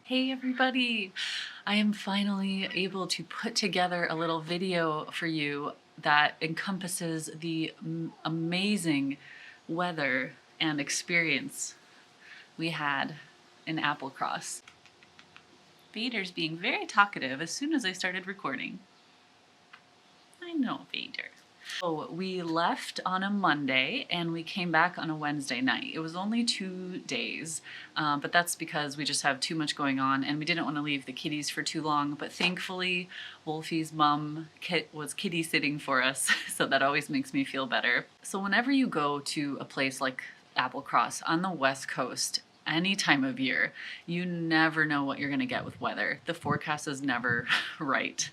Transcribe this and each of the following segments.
Hey everybody! I am finally able to put together a little video for you that encompasses the amazing weather and experience we had in Applecross. Vader's being very talkative as soon as I started recording. I know, Vader. So we left on a Monday and we came back on a Wednesday night. It was only 2 days, but that's because we just have too much going on and we didn't want to leave the kitties for too long. But thankfully, Wolfie's mom was kitty sitting for us, so that always makes me feel better. So whenever you go to a place like Applecross on the West Coast, any time of year, you never know what you're going to get with weather. The forecast is never right.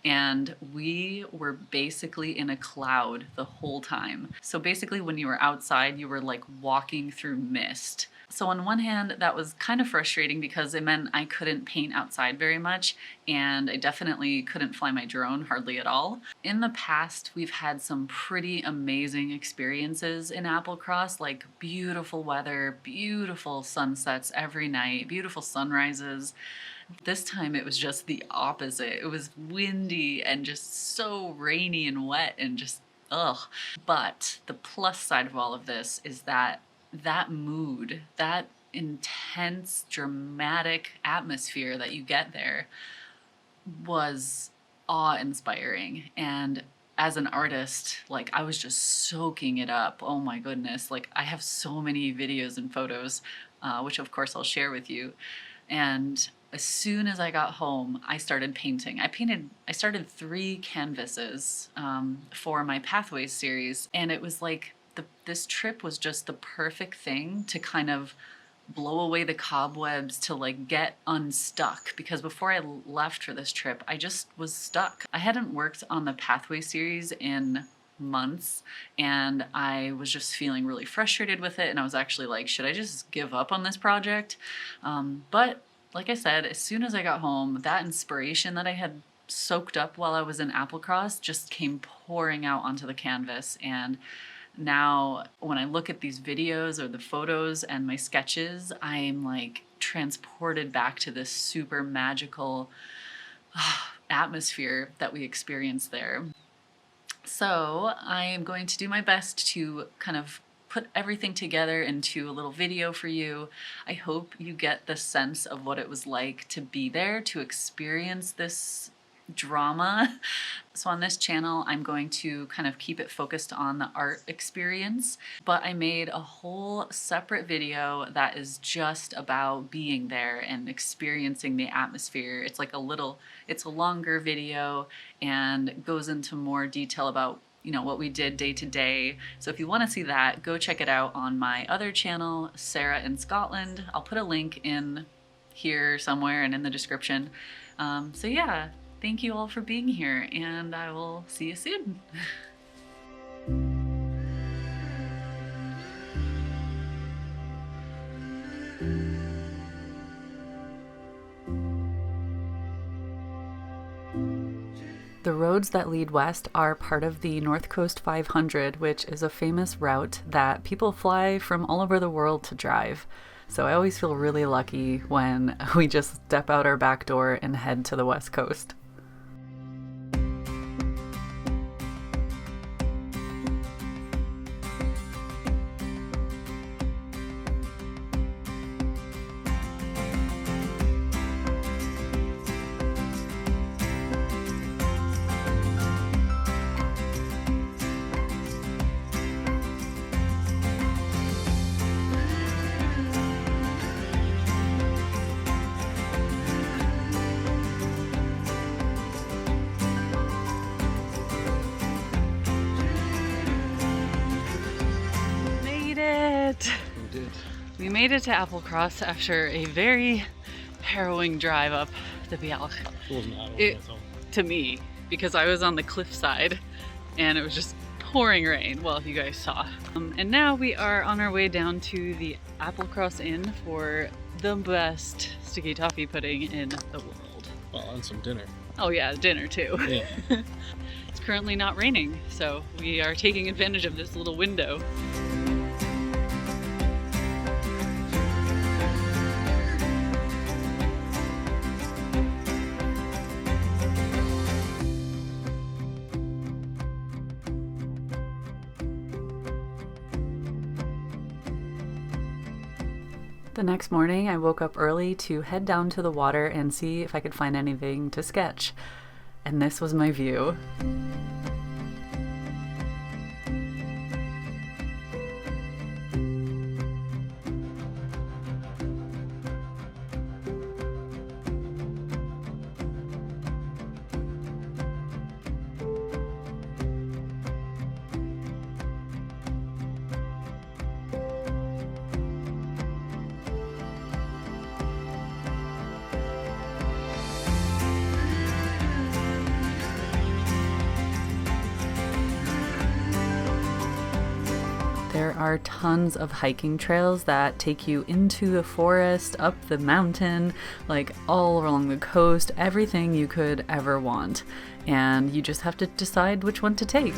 And we were basically in a cloud the whole time. So basically when you were outside, you were like walking through mist. So on one hand, that was kind of frustrating because it meant I couldn't paint outside very much, and I definitely couldn't fly my drone hardly at all. In the past, we've had some pretty amazing experiences in Applecross, like beautiful weather, beautiful sunsets every night, beautiful sunrises. This time it was just the opposite. It was windy and just so rainy and wet and just ugh. But the plus side of all of this is that mood, that intense, dramatic atmosphere that you get there was awe-inspiring. And as an artist, like I was just soaking it up. Oh my goodness. Like I have so many videos and photos, which of course I'll share with you. And as soon as I got home, I started painting. I started 3 canvases for my Pathways series, and it was like this trip was just the perfect thing to kind of blow away the cobwebs, to like get unstuck, because before I left for this trip, I just was stuck. I hadn't worked on the Pathway series in months and I was just feeling really frustrated with it, and I was actually like, should I just give up on this project? But like I said, as soon as I got home, that inspiration that I had soaked up while I was in Applecross just came pouring out onto the canvas. And now when I look at these videos or the photos and my sketches, I'm like transported back to this super magical atmosphere that we experienced there. So I am going to do my best to kind of put everything together into a little video for you. I hope you get the sense of what it was like to be there, to experience this drama. So on this channel, I'm going to kind of keep it focused on the art experience, but I made a whole separate video that is just about being there and experiencing the atmosphere. It's like it's a longer video and goes into more detail about what we did day to day. So if you want to see that, go check it out on my other channel, Sarah in Scotland. I'll put a link in here somewhere and in the description. So yeah, thank you all for being here, and I will see you soon. The roads that lead west are part of the North Coast 500, which is a famous route that people fly from all over the world to drive. So I always feel really lucky when we just step out our back door and head to the West Coast. We made it to Applecross after a very harrowing drive up the Bialch. To me, because I was on the cliffside and it was just pouring rain, well, you guys saw. And now we are on our way down to the Applecross Inn for the best sticky toffee pudding in the world. Well, and some dinner. Oh yeah, dinner too. Yeah. It's currently not raining, so we are taking advantage of this little window. The next morning, I woke up early to head down to the water and see if I could find anything to sketch. And this was my view. There are tons of hiking trails that take you into the forest, up the mountain, like all along the coast, everything you could ever want. And you just have to decide which one to take.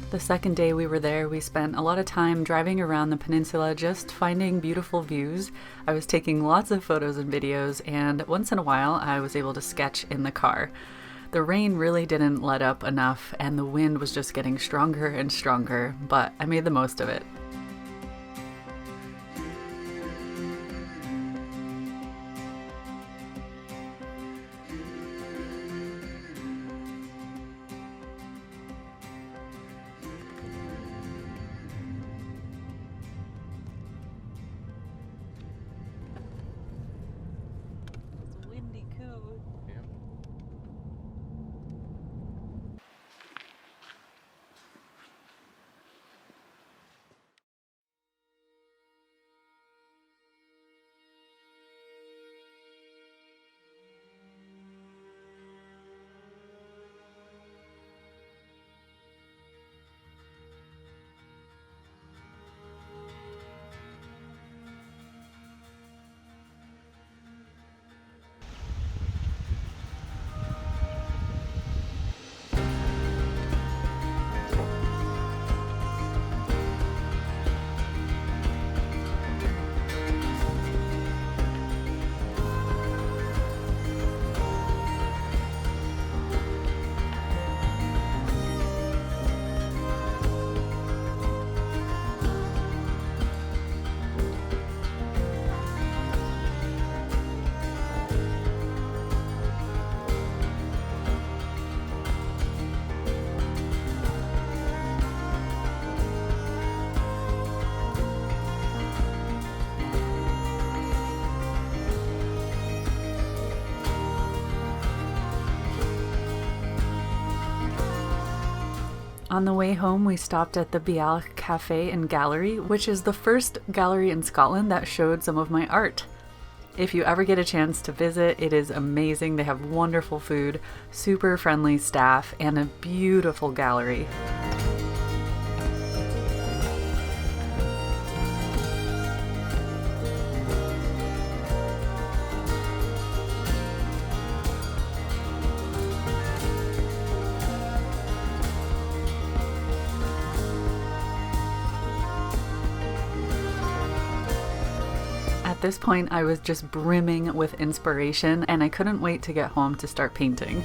The second day we were there, we spent a lot of time driving around the peninsula just finding beautiful views. I was taking lots of photos and videos, and once in a while I was able to sketch in the car. The rain really didn't let up enough and the wind was just getting stronger and stronger, but I made the most of it. On the way home, we stopped at the Bealach Cafe and Gallery, which is the first gallery in Scotland that showed some of my art. If you ever get a chance to visit, it is amazing. They have wonderful food, super friendly staff, and a beautiful gallery. At this point, I was just brimming with inspiration, and I couldn't wait to get home to start painting.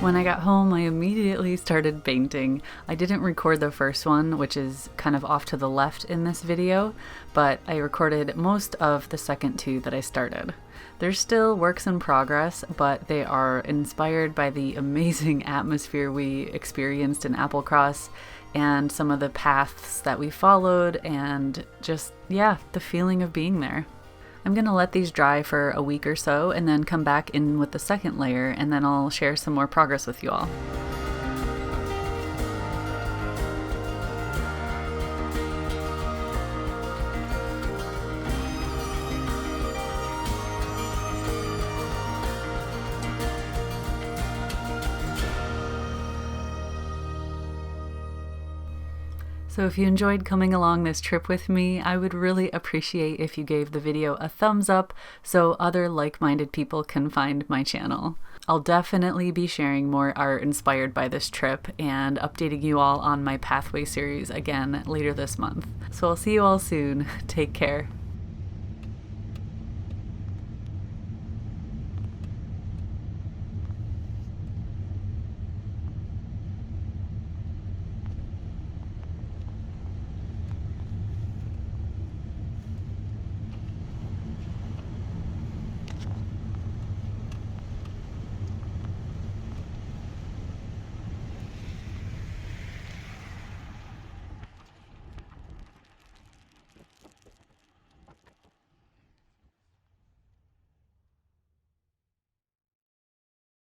When I got home, I immediately started painting. I didn't record the first one, which is kind of off to the left in this video, but I recorded most of the second two that I started. They're still works in progress, but they are inspired by the amazing atmosphere we experienced in Applecross and some of the paths that we followed and just, yeah, the feeling of being there. I'm gonna let these dry for a week or so and then come back in with the second layer, and then I'll share some more progress with you all. So if you enjoyed coming along this trip with me, I would really appreciate if you gave the video a thumbs up so other like-minded people can find my channel. I'll definitely be sharing more art inspired by this trip and updating you all on my Pathway series again later this month. So I'll see you all soon. Take care.